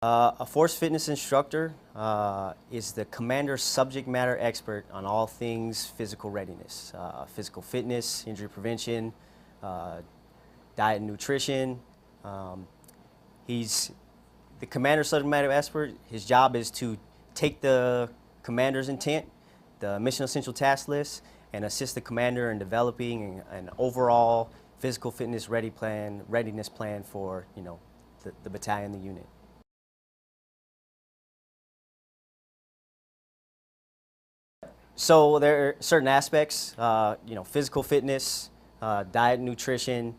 A Force Fitness Instructor is the commander's subject matter expert on all things physical readiness, physical fitness, injury prevention, diet and nutrition. He's the commander's subject matter expert. His job is to take the commander's intent, the mission essential task list, and assist the commander in developing an overall physical fitness readiness plan for the battalion, the unit. So there are certain aspects, physical fitness, diet and nutrition,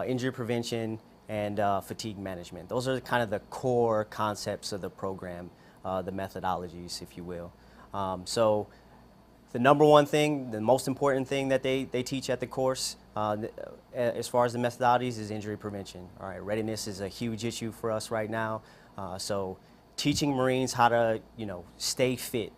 injury prevention, and fatigue management. Those are kind of the core concepts of the program, the methodologies, if you will. So the number one thing, the most important thing that they teach at the course, as far as the methodologies, is injury prevention. All right, readiness is a huge issue for us right now. So teaching Marines how to, stay fit,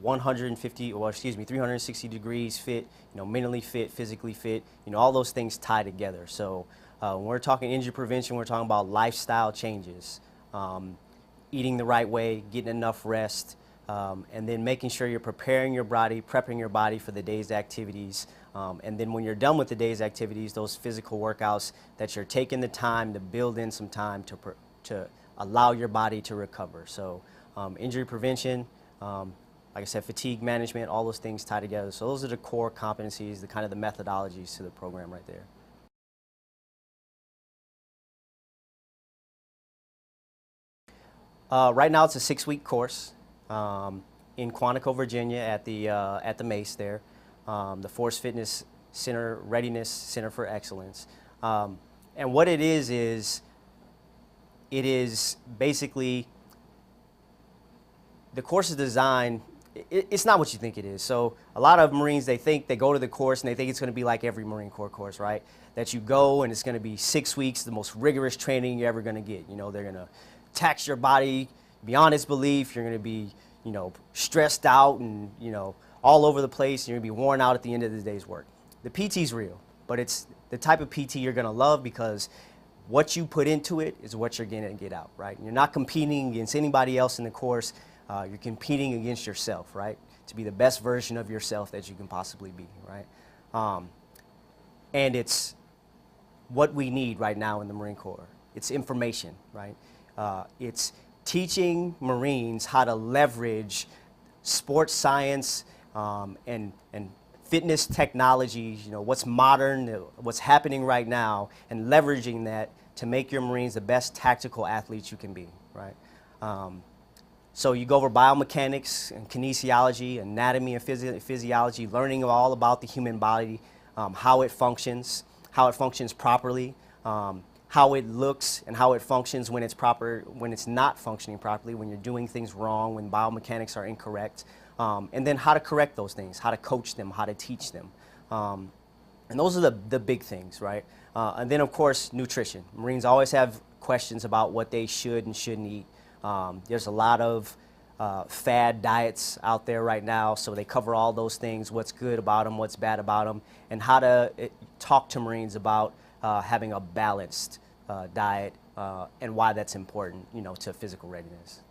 360 degrees fit, mentally fit, physically fit, all those things tie together. So when we're talking injury prevention, we're talking about lifestyle changes, eating the right way, getting enough rest, and then making sure you're preparing your body, prepping your body for the day's activities. And then when you're done with the day's activities, those physical workouts, that you're taking the time to build in some time to allow your body to recover. So injury prevention, like I said, fatigue management, all those things tie together. So those are the core competencies, the kind of the methodologies to the program right there. Right now it's a 6-week course in Quantico, Virginia at the MACE there, the Force Fitness Center Readiness Center for Excellence. And what it is basically, the course is designed, it's not what you think it is. So a lot of Marines, they go to the course and they think it's going to be like every Marine Corps course, right? That you go and it's going to be 6 weeks, the most rigorous training you're ever going to get. They're going to tax your body beyond its belief. You're going to be, stressed out and, all over the place. You're going to be worn out at the end of the day's work. The PT's real, but it's the type of PT you're going to love, because what you put into it is what you're going to get out, right? You're not competing against anybody else in the course. You're competing against yourself, right? To be the best version of yourself that you can possibly be, right? And it's what we need right now in the Marine Corps. It's information, right? It's teaching Marines how to leverage sports science and fitness technology, what's modern, what's happening right now, and leveraging that to make your Marines the best tactical athletes you can be, right? So you go over biomechanics and kinesiology, anatomy and physiology, learning all about the human body, how it functions properly, how it looks and how it functions when it's not functioning properly, when you're doing things wrong, when biomechanics are incorrect, and then how to correct those things, how to coach them, how to teach them. And those are the big things, right? And then, of course, nutrition. Marines always have questions about what they should and shouldn't eat. There's a lot of fad diets out there right now, so they cover all those things, what's good about them, what's bad about them, and how to talk to Marines about having a balanced diet and why that's important, to physical readiness.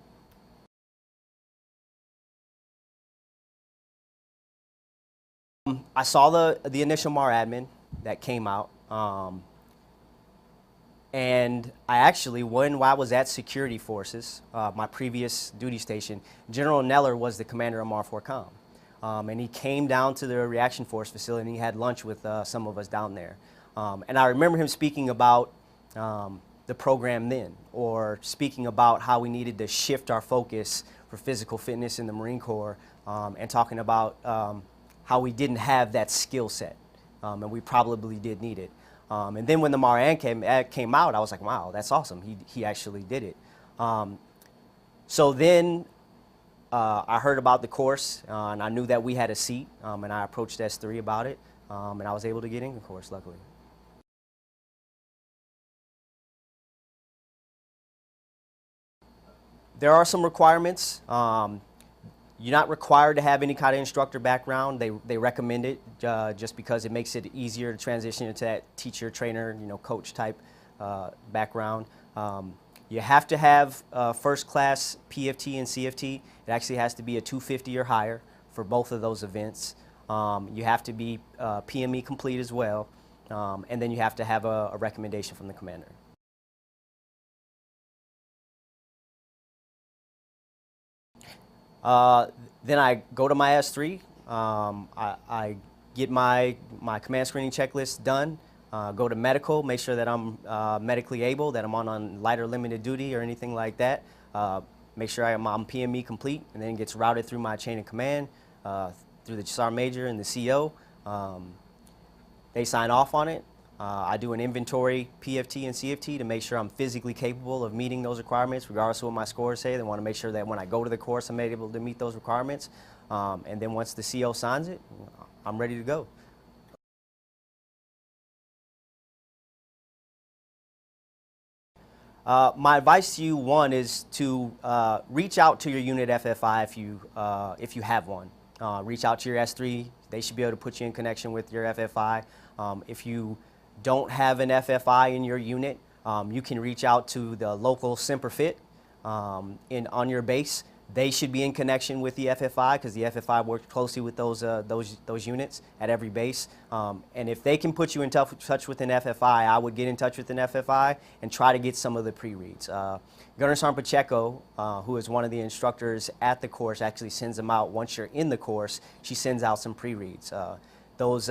I saw the initial MAR admin that came out. And I actually, when I was at Security Forces, my previous duty station, General Neller was the commander of MAR 4Com. And he came down to the Reaction Force facility and he had lunch with some of us down there. And I remember him speaking about the program then, or speaking about how we needed to shift our focus for physical fitness in the Marine Corps, and talking about how we didn't have that skill set, and we probably did need it. And then when the MAR came out, I was like, wow, that's awesome. He actually did it. So then I heard about the course, and I knew that we had a seat, and I approached S3 about it, and I was able to get in the course, luckily. There are some requirements. You're not required to have any kind of instructor background. They recommend it just because it makes it easier to transition into that teacher, trainer, coach type background. You have to have first class PFT and CFT. It actually has to be a 250 or higher for both of those events. You have to be PME complete as well, and then you have to have a recommendation from the commander. Then I go to my S3. I get my command screening checklist done. Go to medical, make sure that I'm medically able, that I'm on light or limited duty or anything like that. Make sure I'm PME complete, and then it gets routed through my chain of command, through the Sergeant Major and the CO. They sign off on it. I do an inventory PFT and CFT to make sure I'm physically capable of meeting those requirements, regardless of what my scores say. They want to make sure that when I go to the course, I'm able to meet those requirements. And then once the CO signs it, I'm ready to go. My advice to you, one, is to reach out to your unit FFI if you have one. Reach out to your S3. They should be able to put you in connection with your FFI. If you don't have an FFI in your unit, you can reach out to the local SimperFit on your base. They should be in connection with the FFI because the FFI works closely with those units at every base. And if they can put you in touch with an FFI, I would get in touch with an FFI and try to get some of the pre-reads. Gunner Sergeant Pacheco, who is one of the instructors at the course, actually sends them out once you're in the course. She sends out some pre-reads. Those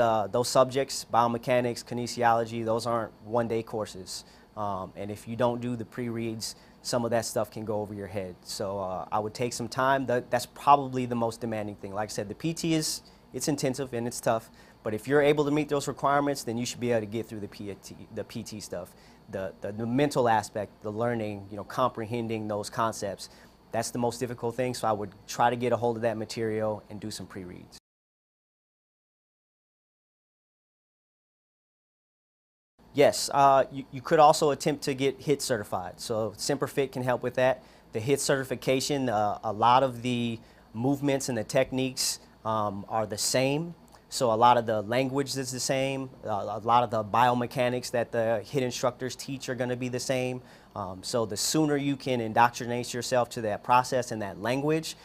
subjects, biomechanics, kinesiology, those aren't one-day courses. And if you don't do the pre-reads, some of that stuff can go over your head. So I would take some time. That's probably the most demanding thing. Like I said, the PT it's intensive and it's tough. But if you're able to meet those requirements, then you should be able to get through the PT stuff. The mental aspect, the learning, comprehending those concepts, that's the most difficult thing. So I would try to get a hold of that material and do some pre-reads. Yes, you could also attempt to get HIT certified. So SimperFit can help with that. The HIT certification, a lot of the movements and the techniques are the same. So a lot of the language is the same. A lot of the biomechanics that the HIT instructors teach are going to be the same. So the sooner you can indoctrinate yourself to that process and that language,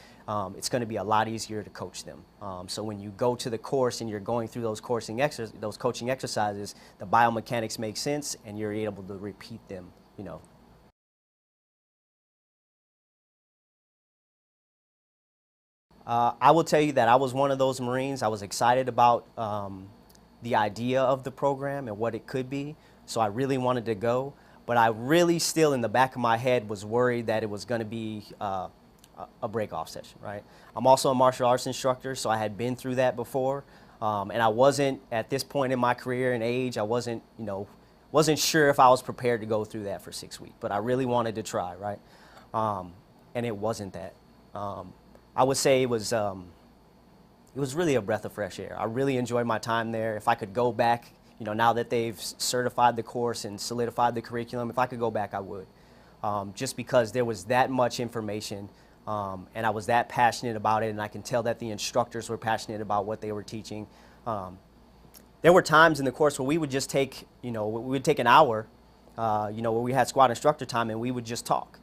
it's going to be a lot easier to coach them. So when you go to the course and you're going through those coaching exercises, the biomechanics make sense and you're able to repeat them, I will tell you that I was one of those Marines. I was excited about the idea of the program and what it could be, so I really wanted to go. But I really still, in the back of my head, was worried that it was going to be a break-off session, right? I'm also a martial arts instructor, so I had been through that before. And I wasn't, at this point in my career and age, I wasn't sure if I was prepared to go through that for 6 weeks. But I really wanted to try, right? And it wasn't that. I would say it was really a breath of fresh air. I really enjoyed my time there. If I could go back, now that they've certified the course and solidified the curriculum, if I could go back, I would. Just because there was that much information, and I was that passionate about it, and I can tell that the instructors were passionate about what they were teaching. There were times in the course where we would just take, we would take an hour, where we had squad instructor time, and we would just talk.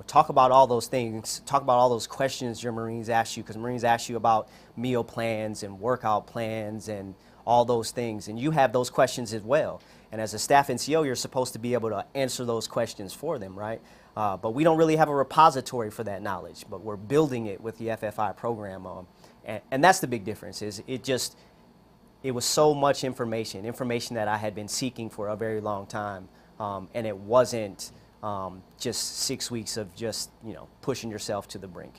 Talk about all those things, talk about all those questions your Marines ask you, because Marines ask you about meal plans and workout plans and all those things, and you have those questions as well. And as a staff NCO, you're supposed to be able to answer those questions for them, right? But we don't really have a repository for that knowledge, but we're building it with the FFI program. And that's the big difference, is it was so much information that I had been seeking for a very long time, and it wasn't just 6 weeks of just, pushing yourself to the brink.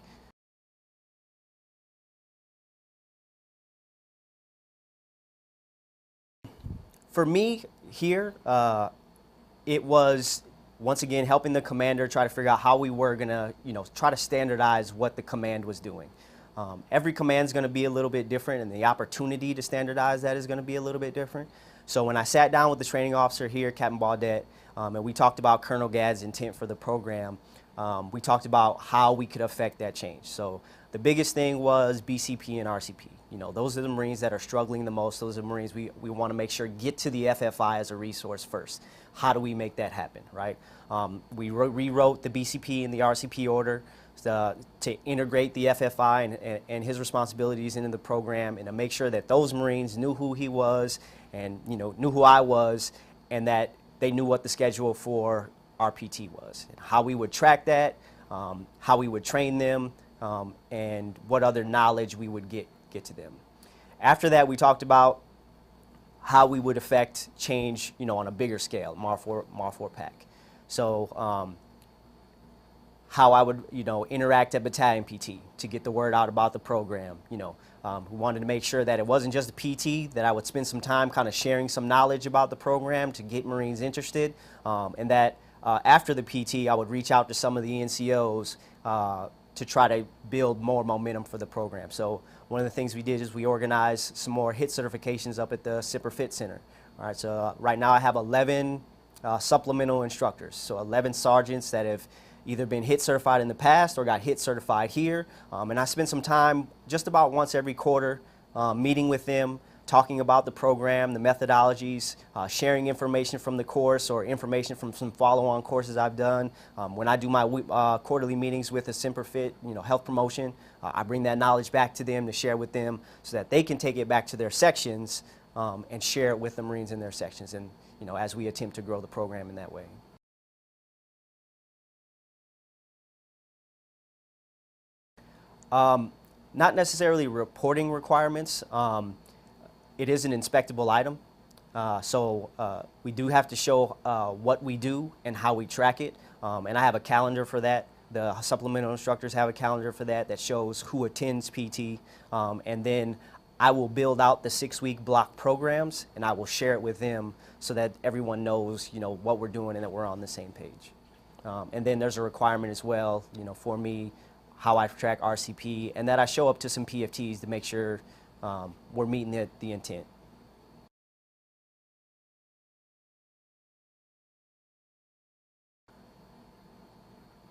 For me here, it was, once again, helping the commander try to figure out how we were going to, try to standardize what the command was doing. Every command is going to be a little bit different, and the opportunity to standardize that is going to be a little bit different. So when I sat down with the training officer here, Captain Baudette, and we talked about Colonel Gadd's intent for the program, we talked about how we could affect that change. So the biggest thing was BCP and RCP. You know, those are the Marines that are struggling the most. Those are the Marines we want to make sure get to the FFI as a resource first. How do we make that happen, right? We rewrote the BCP and the RCP order to integrate the FFI and his responsibilities into the program, and to make sure that those Marines knew who he was and, you know, knew who I was, and that they knew what the schedule for our PT was, and how we would track that, how we would train them, and what other knowledge we would get to them. After that, we talked about how we would affect change, you know, on a bigger scale, MAR 4 pack. So how I would, you know, interact at battalion PT to get the word out about the program. You know, we wanted to make sure that it wasn't just the PT, that I would spend some time kind of sharing some knowledge about the program to get Marines interested, and that after the PT, I would reach out to some of the NCOs to try to build more momentum for the program. So one of the things we did is we organized some more HIT certifications up at the SIPR Fit Center. All right, so right now I have 11 supplemental instructors, so 11 sergeants that have either been HIT certified in the past or got HIT certified here. And I spend some time just about once every quarter meeting with them, talking about the program, the methodologies, sharing information from the course or information from some follow-on courses I've done. When I do my quarterly meetings with the SIPR Fit, you know, health promotion, I bring that knowledge back to them to share with them so that they can take it back to their sections and share it with the Marines in their sections, and, you know, as we attempt to grow the program in that way. Not necessarily reporting requirements. It is an inspectable item, so we do have to show what we do and how we track it, and I have a calendar for that. The supplemental instructors have a calendar for that that shows who attends PT, and then I will build out the 6-week block programs, and I will share it with them so that everyone knows, you know, what we're doing and that we're on the same page. And then there's a requirement as well, you know, for me, how I track RCP, and that I show up to some PFTs to make sure we're meeting the intent.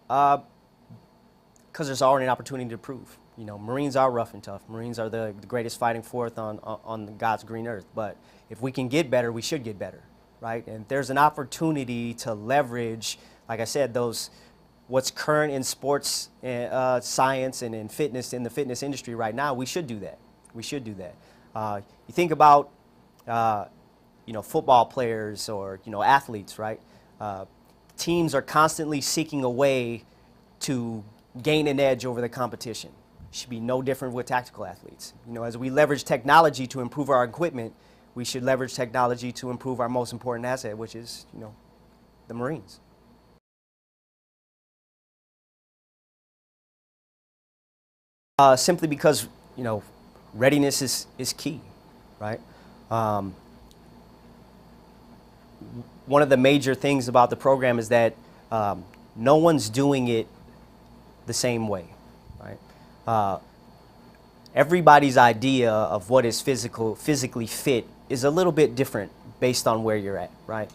Because there's already an opportunity to prove. You know, Marines are rough and tough. Marines are the greatest fighting force on God's green earth. But if we can get better, we should get better, right? And there's an opportunity to leverage, like I said, what's current in sports science and in fitness, in the fitness industry right now. We should do that. We should do that. You think about, you know, football players or, you know, athletes, right? Teams are constantly seeking a way to gain an edge over the competition. It should be no different with tactical athletes. You know, as we leverage technology to improve our equipment, we should leverage technology to improve our most important asset, which is, you know, the Marines. Simply because, you know, readiness is key, right? One of the major things about the program is that no one's doing it the same way, right? Everybody's idea of what is physically fit is a little bit different based on where you're at, right?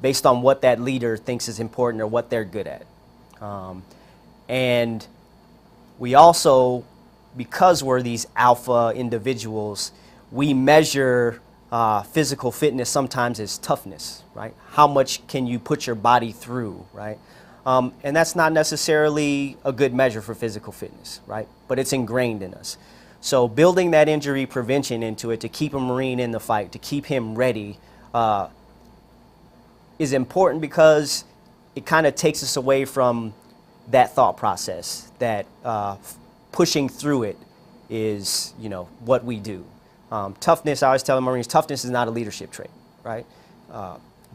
Based on what that leader thinks is important or what they're good at. And we also, because we're these alpha individuals, we measure physical fitness sometimes as toughness, right? How much can you put your body through, right? And that's not necessarily a good measure for physical fitness, right? But it's ingrained in us. So building that injury prevention into it to keep a Marine in the fight, to keep him ready, is important because it kind of takes us away from that thought process that pushing through it is, you know, what we do. Toughness, I always tell the Marines, toughness is not a leadership trait, right?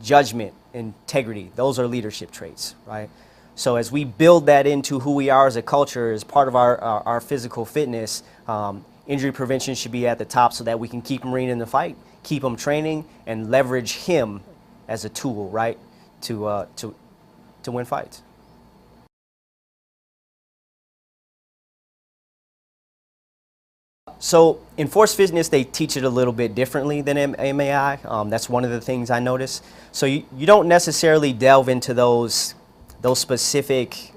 Judgment, integrity, those are leadership traits, right? So as we build that into who we are as a culture, as part of our physical fitness, injury prevention should be at the top so that we can keep a Marine in the fight, keep him training, and leverage him as a tool, right, to win fights. So in Force Fitness, they teach it a little bit differently than MAI. That's one of the things I noticed. So you don't necessarily delve into those specific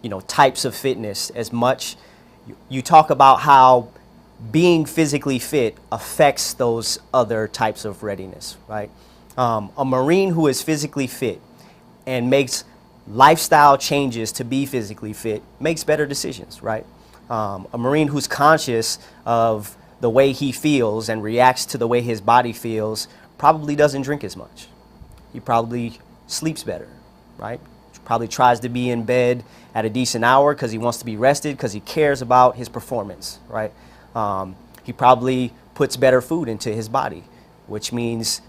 you know, types of fitness as much. you talk about how being physically fit affects those other types of readiness, right? A Marine who is physically fit and makes lifestyle changes to be physically fit makes better decisions, right? A Marine who's conscious of the way he feels and reacts to the way his body feels probably doesn't drink as much. He probably sleeps better, right? Probably tries to be in bed at a decent hour because he wants to be rested, because he cares about his performance, right? He probably puts better food into his body, which means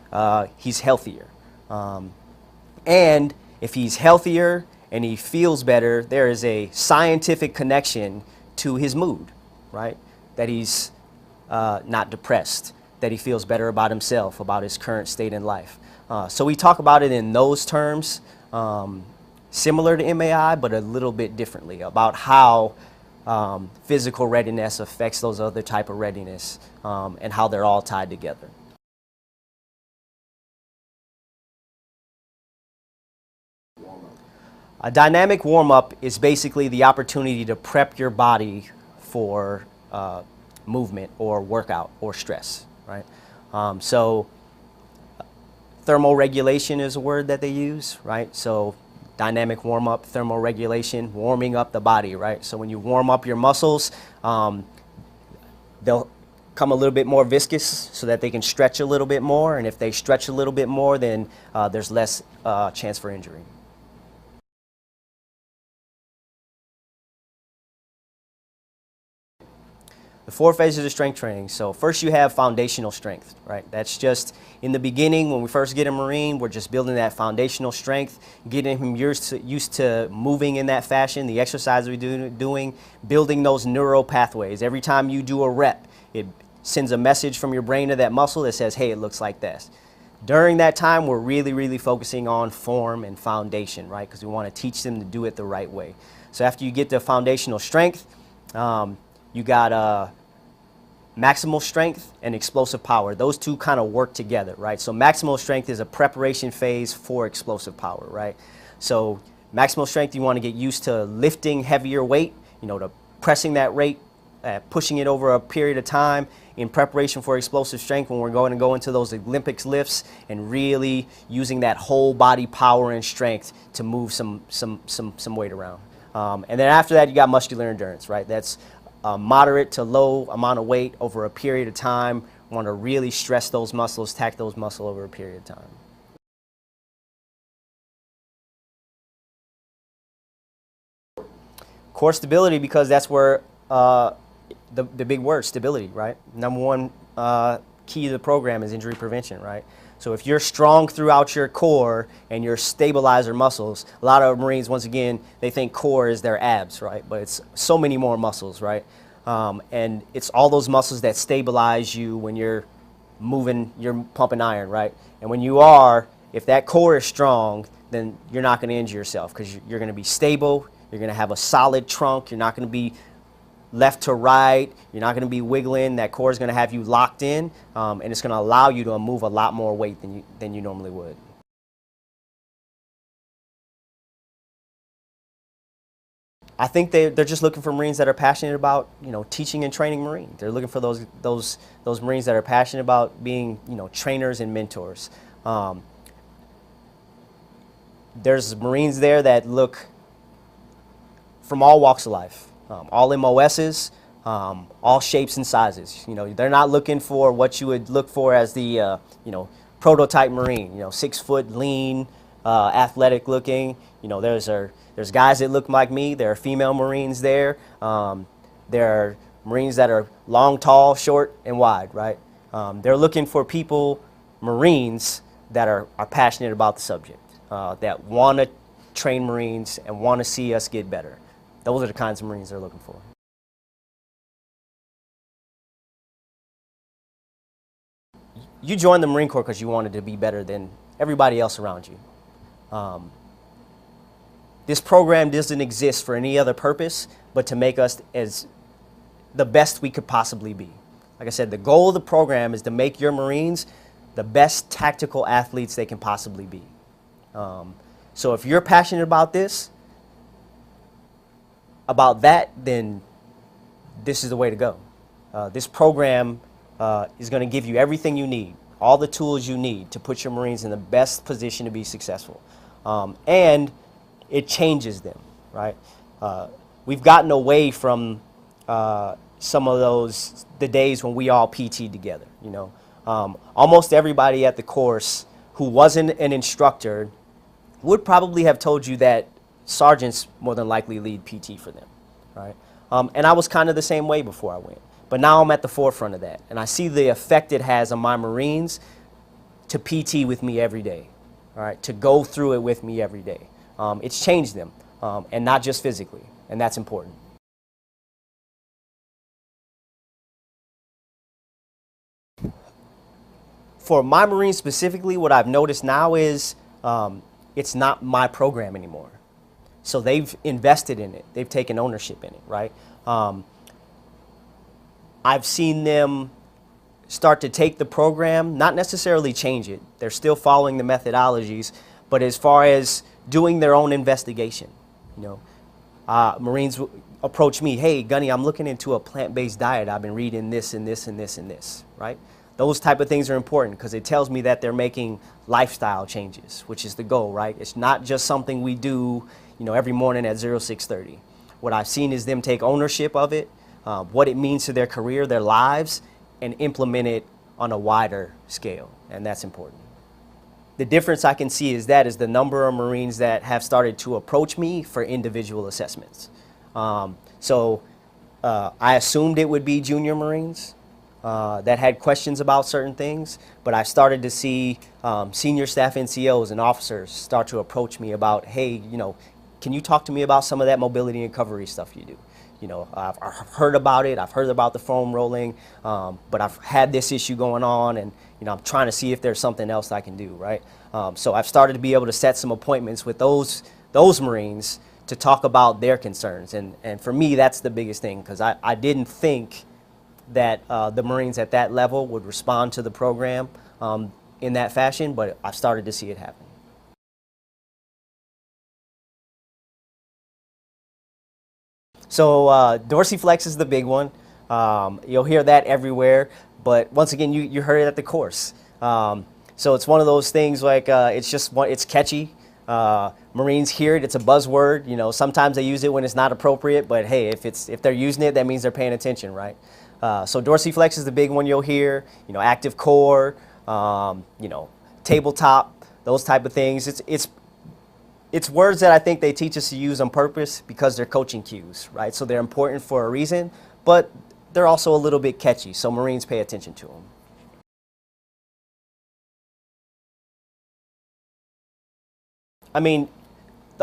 he's healthier. And if he's healthier and he feels better, there is a scientific connection to his mood, right? That he's not depressed, that he feels better about himself, about his current state in life. So we talk about it in those terms, similar to MAI, but a little bit differently, about how physical readiness affects those other type of readiness, and how they're all tied together. A dynamic warm-up is basically the opportunity to prep your body for movement or workout or stress, right? So thermoregulation is a word that they use, right? So dynamic warm-up, thermoregulation, warming up the body, right? So when you warm up your muscles, they'll come a little bit more viscous so that they can stretch a little bit more. And if they stretch a little bit more, then there's less chance for injury. The 4 phases of strength training. So first you have foundational strength, right? That's just in the beginning when we first get a Marine, we're just building that foundational strength, getting him used to moving in that fashion, the exercise we're doing, building those neural pathways. Every time you do a rep, it sends a message from your brain to that muscle that says, hey, it looks like this. During that time, we're really focusing on form and foundation, right? Because we want to teach them to do it the right way. So after you get the foundational strength, you got maximal strength and explosive power. Those two kind of work together, right? So maximal strength is a preparation phase for explosive power, right? So maximal strength, you want to get used to lifting heavier weight, to pressing that rate, pushing it over a period of time in preparation for explosive strength when we're going to go into those Olympics lifts and really using that whole body power and strength to move some weight around. And then after that, you got muscular endurance, right? That's moderate to low amount of weight over a period of time. We want to really stress those muscles, tack those muscles over a period of time. Core stability, because that's where the big word, stability, right? Number one key to the program is injury prevention, right? So if you're strong throughout your core and your stabilizer muscles, a lot of Marines, once again, they think core is their abs, right? But it's so many more muscles, right? And it's all those muscles that stabilize you when you're moving, you're pumping iron, right? And when you are, if that core is strong, then you're not going to injure yourself because you're going to be stable, you're going to have a solid trunk, you're not going to be left to right, you're not going to be wiggling, that core is going to have you locked in, and it's going to allow you to move a lot more weight than you normally would. I think they're just looking for Marines that are passionate about, teaching and training Marines. They're looking for those Marines that are passionate about being, trainers and mentors. There's Marines there that look from all walks of life. All MOSs, all shapes and sizes. They're not looking for what you would look for as the, prototype Marine. 6 foot, lean, athletic looking. There's guys that look like me. There are female Marines there. There are Marines that are long, tall, short, and wide. Right? They're looking for people, Marines, that are passionate about the subject, that want to train Marines and want to see us get better. Those are the kinds of Marines they're looking for. You joined the Marine Corps because you wanted to be better than everybody else around you. This program doesn't exist for any other purpose but to make us as the best we could possibly be. Like I said, the goal of the program is to make your Marines the best tactical athletes they can possibly be. So if you're passionate about this, then this is the way to go. This program is going to give you everything you need, all the tools you need to put your Marines in the best position to be successful. And it changes them, right? We've gotten away from some of the days when we all PT'd together, you know. Almost everybody at the course who wasn't an instructor would probably have told you that sergeants more than likely lead PT for them, right? And I was kind of the same way before I went. But now I'm at the forefront of that, and I see the effect it has on my Marines to PT with me every day, all right, to go through it with me every day. It's changed them, and not just physically, and that's important. For my Marines specifically, what I've noticed now is it's not my program anymore. So they've invested in it. They've taken ownership in it, right? I've seen them start to take the program, not necessarily change it. They're still following the methodologies, but as far as doing their own investigation, you know, Marines approach me, hey, Gunny, I'm looking into a plant-based diet. I've been reading this and this and this and this, right? Those type of things are important because it tells me that they're making lifestyle changes, which is the goal, right? It's not just something we do, you know, every morning at 06:30. What I've seen is them take ownership of it, what it means to their career, their lives, and implement it on a wider scale, and that's important. The difference I can see is the number of Marines that have started to approach me for individual assessments. So I assumed it would be junior Marines that had questions about certain things, but I started to see senior staff NCOs and officers start to approach me about, hey, you know, can you talk to me about some of that mobility and recovery stuff you do? You know, I've heard about it, I've heard about the foam rolling, but I've had this issue going on, and you know, I'm trying to see if there's something else I can do, right? So I've started to be able to set some appointments with those Marines to talk about their concerns, and for me, that's the biggest thing, because I didn't think that the Marines at that level would respond to the program in that fashion, but I've started to see it happen. So dorsiflex is the big one. You'll hear that everywhere, but once again, you heard it at the course. So it's one of those things like it's catchy. Marines hear it; it's a buzzword. You know, sometimes they use it when it's not appropriate, but hey, if they're using it, that means they're paying attention, right? So dorsiflex is the big one you'll hear. You know, active core, you know, tabletop, those type of things. It's words that I think they teach us to use on purpose because they're coaching cues, right? So they're important for a reason, but they're also a little bit catchy, so Marines pay attention to them. I mean,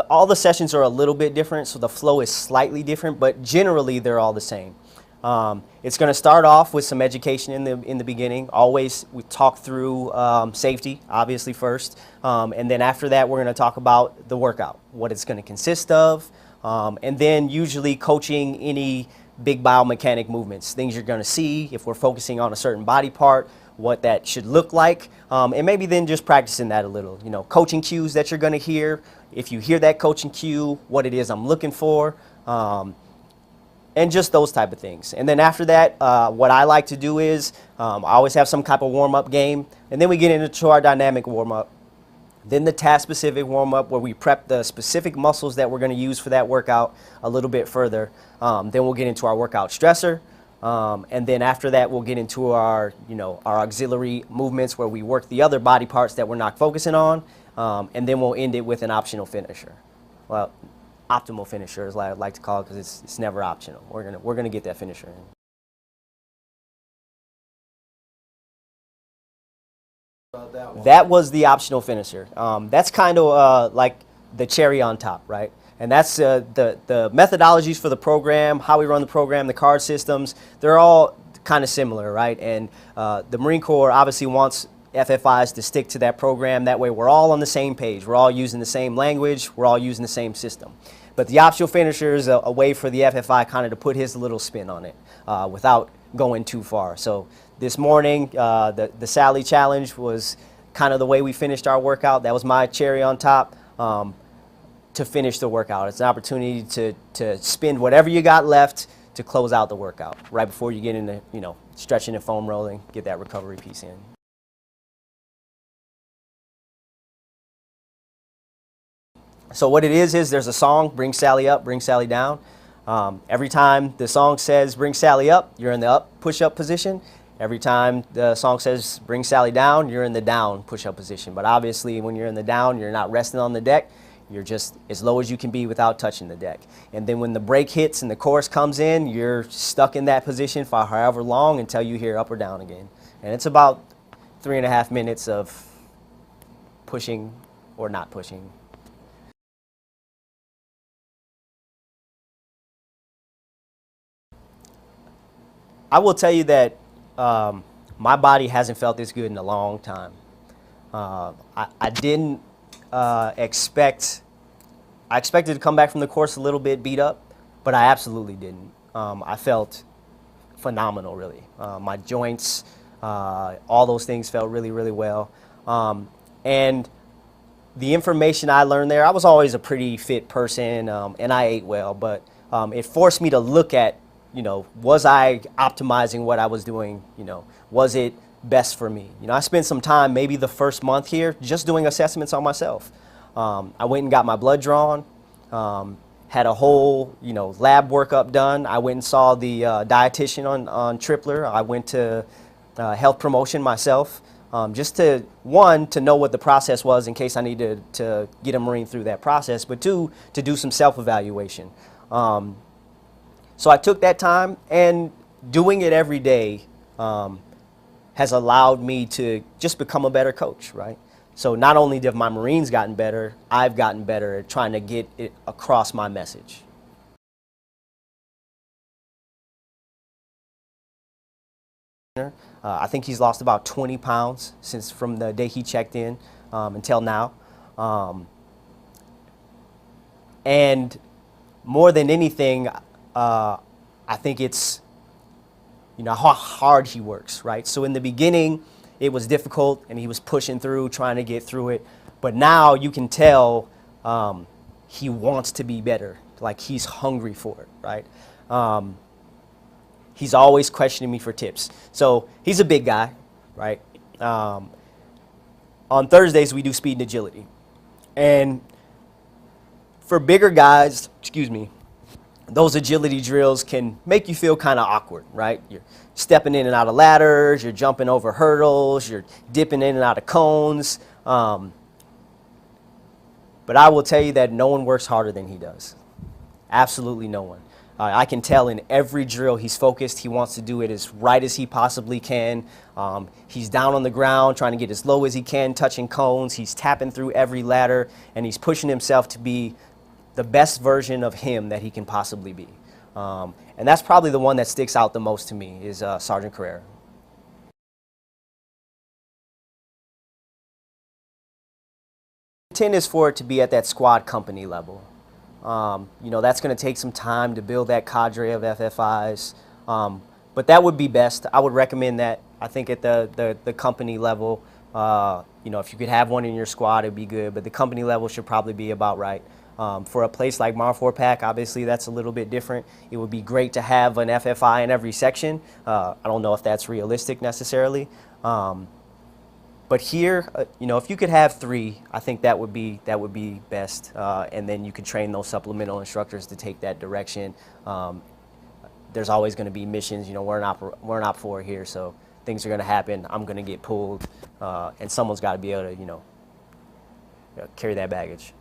all the sessions are a little bit different, so the flow is slightly different, but generally they're all the same. It's going to start off with some education in the beginning. Always we talk through safety, obviously first, and then after that we're going to talk about the workout, what it's going to consist of, and then usually coaching any big biomechanic movements, things you're going to see if we're focusing on a certain body part, what that should look like, and maybe then just practicing that a little. You know, coaching cues that you're going to hear. If you hear that coaching cue, what it is I'm looking for. And just those type of things. And then after that, what I like to do is I always have some type of warm-up game, and then we get into our dynamic warm-up, then the task-specific warm-up where we prep the specific muscles that we're going to use for that workout a little bit further. Then we'll get into our workout stressor, and then after that we'll get into our, you know, our auxiliary movements where we work the other body parts that we're not focusing on, and then we'll end it with an optional finisher. Well, optimal finisher is what I like to call it because it's never optional. We're gonna get that finisher in. That was the optional finisher. That's kind of like the cherry on top, right? And that's the methodologies for the program, how we run the program, the card systems. They're all kind of similar, right? And the Marine Corps obviously wants FFIs to stick to that program. That way we're all on the same page. We're all using the same language. We're all using the same system. But the optional finisher is a way for the FFI kind of to put his little spin on it without going too far. So this morning, the Sally Challenge was kind of the way we finished our workout. That was my cherry on top to finish the workout. It's an opportunity to spend whatever you got left to close out the workout, right before you get into, stretching and foam rolling, get that recovery piece in. So what it is there's a song, Bring Sally Up, Bring Sally Down. Every time the song says Bring Sally Up, you're in the up push-up position. Every time the song says Bring Sally Down, you're in the down push-up position. But obviously when you're in the down, you're not resting on the deck. You're just as low as you can be without touching the deck. And then when the break hits and the chorus comes in, you're stuck in that position for however long until you hear up or down again. And it's about 3.5 minutes of pushing or not pushing. I will tell you that my body hasn't felt this good in a long time. I didn't I expected to come back from the course a little bit beat up, but I absolutely didn't. I felt phenomenal, really. My joints, all those things felt really, really well. And the information I learned there, I was always a pretty fit person, and I ate well, but it forced me to look at, was I optimizing what I was doing? Was it best for me? I spent some time, maybe the first month here, just doing assessments on myself. I went and got my blood drawn, had a whole, lab workup done. I went and saw the dietitian on Tripler. I went to health promotion myself, just to know what the process was in case I needed to get a Marine through that process, but two, to do some self-evaluation. So I took that time, and doing it every day has allowed me to just become a better coach, right? So not only have my Marines gotten better, I've gotten better at trying to get it across my message. I think he's lost about 20 pounds from the day he checked in until now. And more than anything, I think it's, how hard he works, right? So in the beginning, it was difficult, and he was pushing through, trying to get through it. But now you can tell he wants to be better, like he's hungry for it, right? He's always questioning me for tips. So he's a big guy, right? On Thursdays, we do speed and agility. And for bigger guys, those agility drills can make you feel kind of awkward, right? You're stepping in and out of ladders, you're jumping over hurdles, you're dipping in and out of cones. But I will tell you that no one works harder than he does. Absolutely no one. I can tell in every drill he's focused. He wants to do it as right as he possibly can. He's down on the ground trying to get as low as he can, touching cones. He's tapping through every ladder, and he's pushing himself to be the best version of him that he can possibly be. And that's probably the one that sticks out the most to me is Sergeant Carrera. Intent is for it to be at that squad company level. That's going to take some time to build that cadre of FFIs. But that would be best. I would recommend that. I think at the company level, if you could have one in your squad, it'd be good. But the company level should probably be about right. For a place like Marfor Pack, obviously that's a little bit different. It would be great to have an FFI in every section. I don't know if that's realistic necessarily. But here, if you could have 3, I think that would be best. And then you could train those supplemental instructors to take that direction. There's always going to be missions. We're an Op 4 here, so things are going to happen. I'm going to get pulled, and someone's got to be able to, carry that baggage.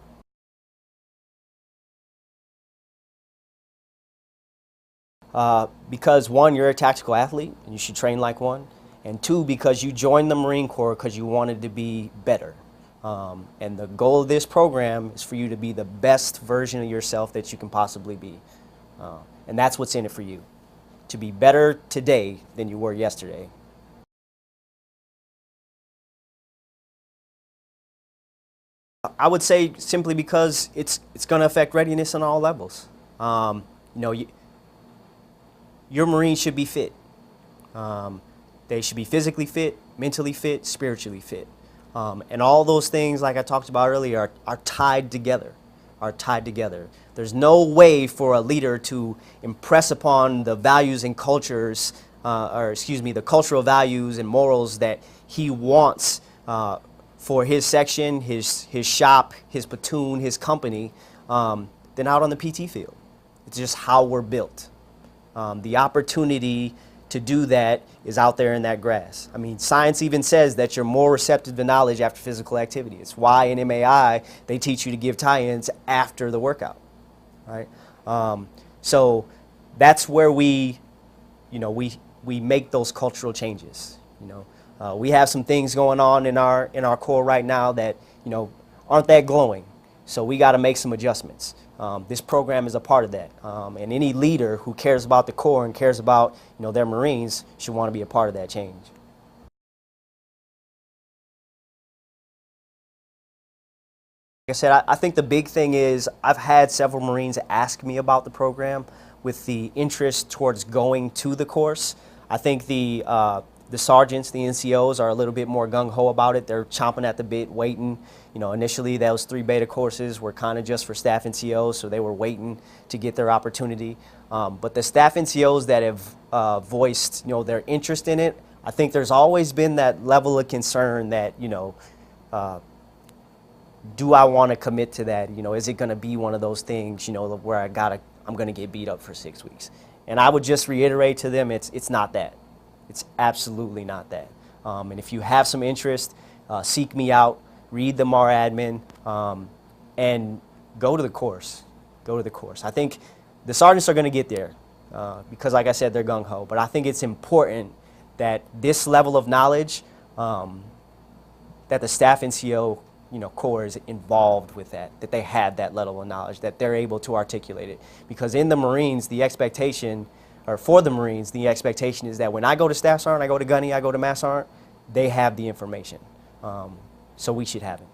Because 1, you're a tactical athlete, and you should train like one. And 2, because you joined the Marine Corps because you wanted to be better. And the goal of this program is for you to be the best version of yourself that you can possibly be. And that's what's in it for you, to be better today than you were yesterday. I would say simply because it's going to affect readiness on all levels. Your Marines should be fit. They should be physically fit, mentally fit, spiritually fit. And all those things, like I talked about earlier, are tied together. are tied together. There's no way for a leader to impress upon the values and cultures, the cultural values and morals that he wants for his section, his shop, his platoon, his company, than out on the PT field. It's just how we're built. The opportunity to do that is out there in that grass. I mean, science even says that you're more receptive to knowledge after physical activity. It's why in MAI they teach you to give tie-ins after the workout, right? So that's where we make those cultural changes. We have some things going on in our core right now that aren't that glowing. So we got to make some adjustments. This program is a part of that, and any leader who cares about the core and cares about their Marines should want to be a part of that change. Like I said, I think the big thing is I've had several Marines ask me about the program with the interest towards going to the course. I think the sergeants, the NCOs, are a little bit more gung-ho about it. They're chomping at the bit, waiting. Initially those 3 beta courses were kind of just for staff NCOs, so they were waiting to get their opportunity. But the staff NCOs that have voiced, their interest in it, I think there's always been that level of concern that, do I want to commit to that? Is it going to be one of those things, where I'm going to get beat up for 6 weeks? And I would just reiterate to them, it's not that. It's absolutely not that. And if you have some interest, seek me out, read the MAR admin, and go to the course. Go to the course. I think the sergeants are going to get there because, like I said, they're gung-ho. But I think it's important that this level of knowledge, that the staff NCO core is involved with that they have that level of knowledge, that they're able to articulate it. Because in the Marines, the expectation, or for the Marines, the expectation is that when I go to Staff Sergeant, I go to Gunny, I go to Mass Sergeant, they have the information. So we should have it.